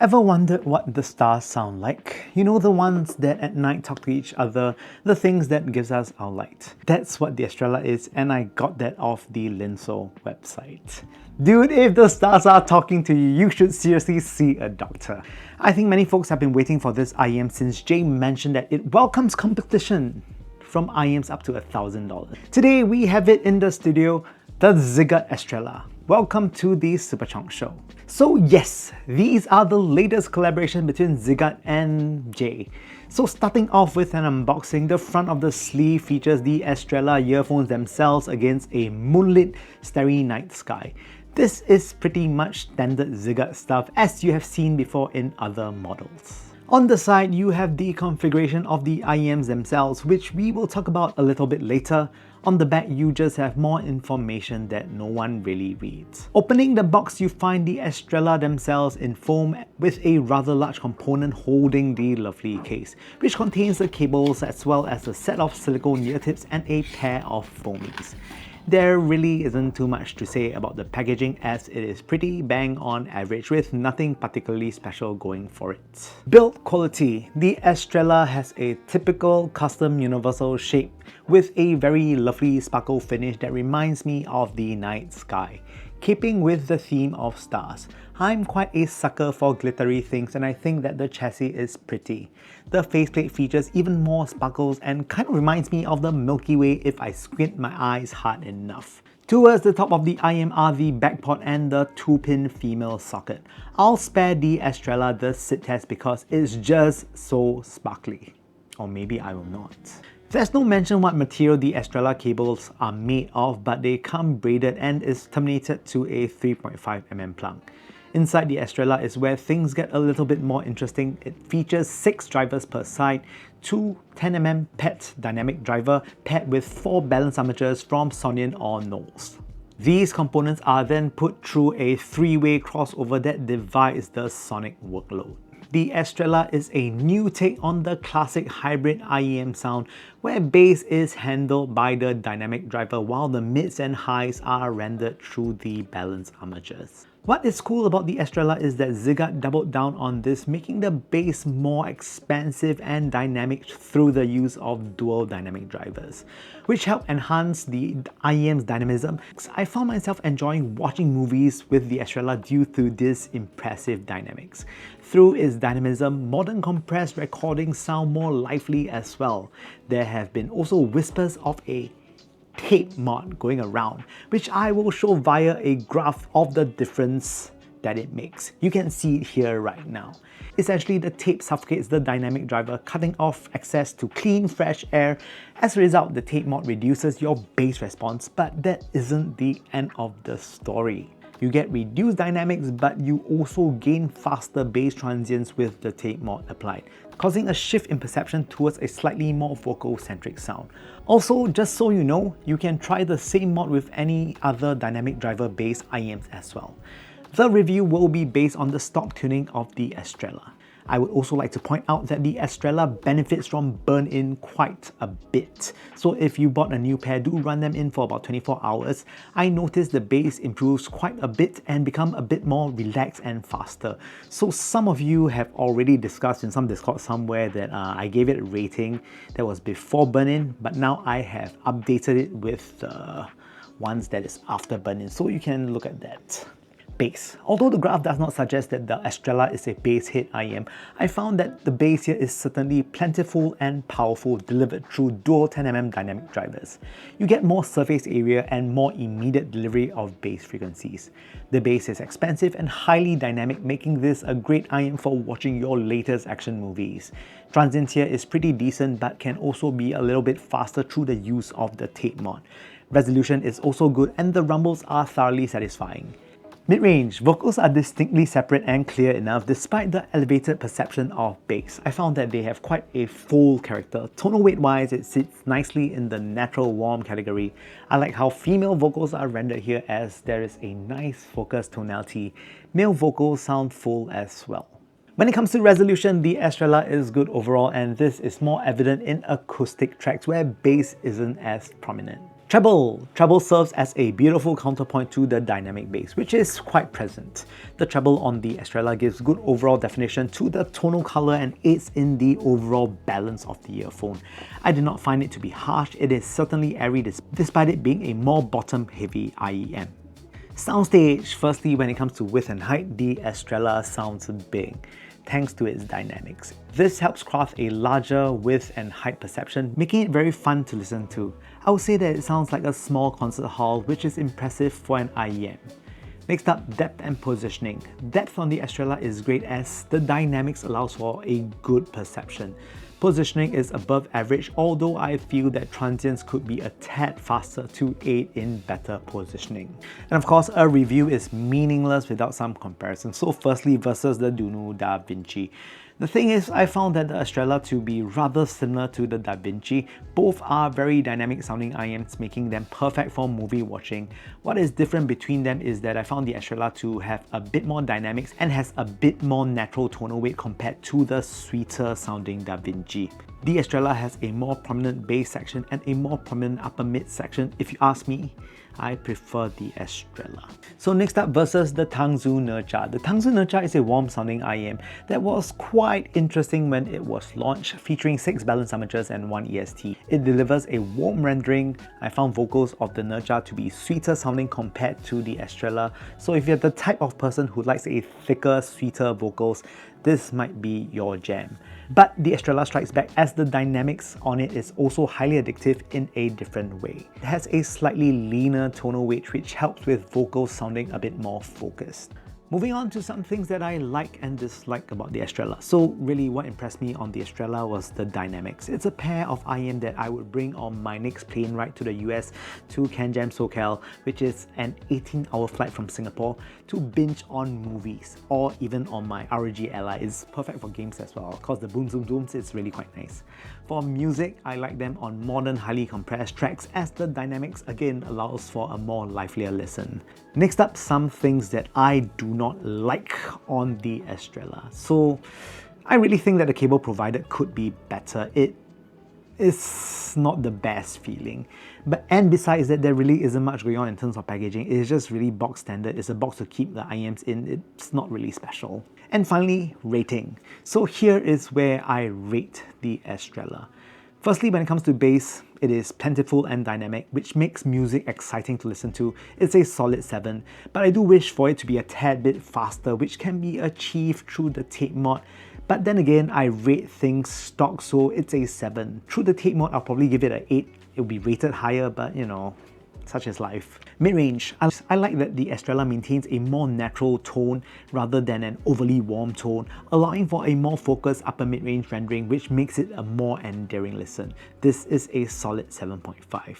Ever wondered what the stars sound like? You know, the ones that at night talk to each other, the things that gives us our light. That's what the Estrella is, and I got that off the Linso website. Dude, if the stars are talking to you, you should seriously see a doctor. I think many folks have been waiting for this IEM since Jay mentioned that it welcomes competition from IEMs up to $1,000. Today we have it in the studio, the ZIIGAAT Estrella. Welcome to the Super Chunk Show. So yes, these are the latest collaboration between ZIIGAAT and Jay. So starting off with an unboxing, the front of the sleeve features the Estrella earphones themselves against a moonlit, starry night sky. This is pretty much standard ZIIGAAT stuff as you have seen before in other models. On the side, you have the configuration of the IEMs themselves, which we will talk about a little bit later. On the back, you just have more information that no one really reads. Opening the box, you find the Estrella themselves in foam with a rather large component holding the lovely case, which contains the cables as well as a set of silicone ear tips and a pair of foamies. There really isn't too much to say about the packaging as it is pretty bang on average with nothing particularly special going for it. Build quality. The Estrella has a typical custom universal shape with a very lovely sparkle finish that reminds me of the night sky. Keeping with the theme of stars, I'm quite a sucker for glittery things and I think that the chassis is pretty. The faceplate features even more sparkles and kind of reminds me of the Milky Way if I squint my eyes hard enough. Towards the top of the IEM are the backport and the 2-pin female socket. I'll spare the Estrella the sit test because it's just so sparkly. Or maybe I will not. There's no mention what material the Estrella cables are made of, but they come braided and is terminated to a 3.5mm plug. Inside the Estrella is where things get a little bit more interesting. It features 6 drivers per side, 2 10mm PET dynamic driver paired with 4 balance armatures from Sonion or Knowles. These components are then put through a 3-way crossover that divides the sonic workload. The Estrella is a new take on the classic hybrid IEM sound where bass is handled by the dynamic driver while the mids and highs are rendered through the balance armatures. What is cool about the Estrella is that ZIIGAAT doubled down on this, making the bass more expansive and dynamic through the use of dual dynamic drivers, which help enhance the IEM's dynamism. I found myself enjoying watching movies with the Estrella due to this impressive dynamics. Through its dynamism, modern compressed recordings sound more lively as well. There have been also whispers of a tape mod going around, which I will show via a graph of the difference that it makes. You can see it here right now. Essentially, the tape suffocates the dynamic driver, cutting off access to clean, fresh air. As a result, the tape mod reduces your bass response, but that isn't the end of the story. You get reduced dynamics, but you also gain faster bass transients with the tape mod applied, causing a shift in perception towards a slightly more vocal-centric sound. Also, just so you know, you can try the same mod with any other dynamic driver bass IEMs as well. The review will be based on the stock tuning of the Estrella. I would also like to point out that the Estrella benefits from burn-in quite a bit. So if you bought a new pair, do run them in for about 24 hours. I noticed the bass improves quite a bit and become a bit more relaxed and faster. So some of you have already discussed in some Discord somewhere that I gave it a rating that was before burn-in, but now I have updated it with the ones that is after burn-in, so you can look at that. Bass. Although the graph does not suggest that the Estrella is a bass hit IEM, I found that the bass here is certainly plentiful and powerful delivered through dual 10mm dynamic drivers. You get more surface area and more immediate delivery of bass frequencies. The bass is expansive and highly dynamic, making this a great IEM for watching your latest action movies. Transient here is pretty decent but can also be a little bit faster through the use of the tape mod. Resolution is also good and the rumbles are thoroughly satisfying. Mid-range, vocals are distinctly separate and clear enough despite the elevated perception of bass. I found that they have quite a full character. Tonal weight wise, it sits nicely in the natural warm category. I like how female vocals are rendered here as there is a nice focused tonality. Male vocals sound full as well. When it comes to resolution, the Estrella is good overall and this is more evident in acoustic tracks where bass isn't as prominent. Treble. Treble serves as a beautiful counterpoint to the dynamic bass, which is quite present. The treble on the Estrella gives good overall definition to the tonal color and aids in the overall balance of the earphone. I did not find it to be harsh. It is certainly airy despite it being a more bottom-heavy IEM. Soundstage. Firstly, when it comes to width and height, the Estrella sounds big, thanks to its dynamics. This helps craft a larger width and height perception, making it very fun to listen to. I would say that it sounds like a small concert hall, which is impressive for an IEM. Next up, depth and positioning. Depth on the Estrella is great as the dynamics allows for a good perception. Positioning is above average, although I feel that transients could be a tad faster to aid in better positioning. And of course, a review is meaningless without some comparison. So firstly, versus the DUNU Da Vinci. The thing is, I found that the Estrella to be rather similar to the Da Vinci. Both are very dynamic sounding IEMs, making them perfect for movie watching. What is different between them is that I found the Estrella to have a bit more dynamics and has a bit more natural tonal weight compared to the sweeter sounding Da Vinci. The Estrella has a more prominent bass section and a more prominent upper mid section. If you ask me, I prefer the Estrella. So next up, versus the Tangzu Nezha. The Tangzu Nezha is a warm sounding IEM that was quite interesting when it was launched, featuring 6 balance amateurs and 1 EST. It delivers a warm rendering. I found vocals of the Nezha to be sweeter sounding compared to the Estrella. So if you're the type of person who likes a thicker, sweeter vocals, this might be your jam. But the Estrella strikes back as the dynamics on it is also highly addictive in a different way. It has a slightly leaner tonal weight which helps with vocals sounding a bit more focused. Moving on to some things that I like and dislike about the Estrella. So really what impressed me on the Estrella was the dynamics. It's a pair of IEM that I would bring on my next plane ride to the US to CanJam SoCal, which is an 18-hour flight from Singapore, to binge on movies, or even on my ROG Ally. It's perfect for games as well, because the boom zoom zooms is really quite nice. For music, I like them on modern, highly compressed tracks as the dynamics again allows for a more livelier listen. Next up, some things that I do not like on the Estrella. So I really think that the cable provided could be better. It is not the best feeling. And besides that, there really isn't much going on in terms of packaging. It's just really box standard. It's a box to keep the IEMs in. It's not really special. And finally, rating. So here is where I rate the Estrella. Firstly, when it comes to bass, it is plentiful and dynamic, which makes music exciting to listen to. It's a solid 7, but I do wish for it to be a tad bit faster, which can be achieved through the tape mod. But then again, I rate things stock, so it's a 7. Through the tape mod, I'll probably give it an 8. It'll be rated higher, but you know, such is life. Mid-range. I like that the Estrella maintains a more natural tone rather than an overly warm tone, allowing for a more focused upper mid-range rendering, which makes it a more endearing listen. This is a solid 7.5.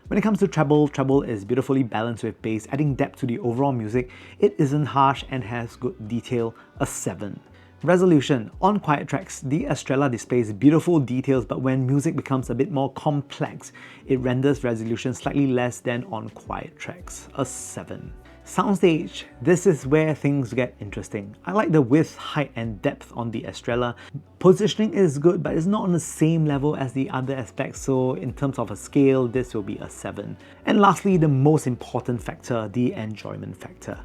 When it comes to treble, treble is beautifully balanced with bass, adding depth to the overall music. It isn't harsh and has good detail, a 7. Resolution. On quiet tracks, the Estrella displays beautiful details, but when music becomes a bit more complex, it renders resolution slightly less than on quiet tracks, a 7. Soundstage. This is where things get interesting. I like the width, height and depth on the Estrella. Positioning is good, but it's not on the same level as the other aspects, so in terms of a scale, this will be a 7. And lastly, the most important factor, the enjoyment factor.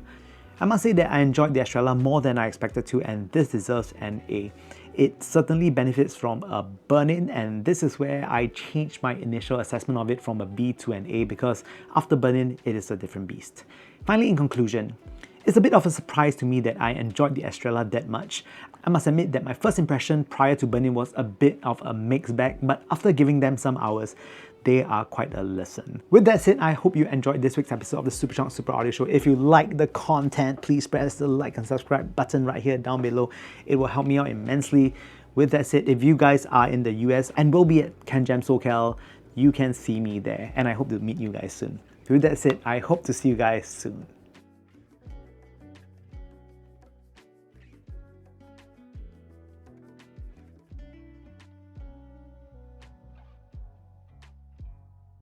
I must say that I enjoyed the Estrella more than I expected to, and this deserves an A. It certainly benefits from a burn-in, and this is where I changed my initial assessment of it from a B to an A, because after burn-in, it is a different beast. Finally, in conclusion, it's a bit of a surprise to me that I enjoyed the Estrella that much. I must admit that my first impression prior to burn-in was a bit of a mixed bag, but after giving them some hours, they are quite a listen. With that said, I hope you enjoyed this week's episode of the Super Chunk Super Audio Show. If you like the content, please press the like and subscribe button right here down below. It will help me out immensely. With that said, if you guys are in the US and will be at CanJam SoCal, you can see me there, and I hope to meet you guys soon. With that said, I hope to see you guys soon.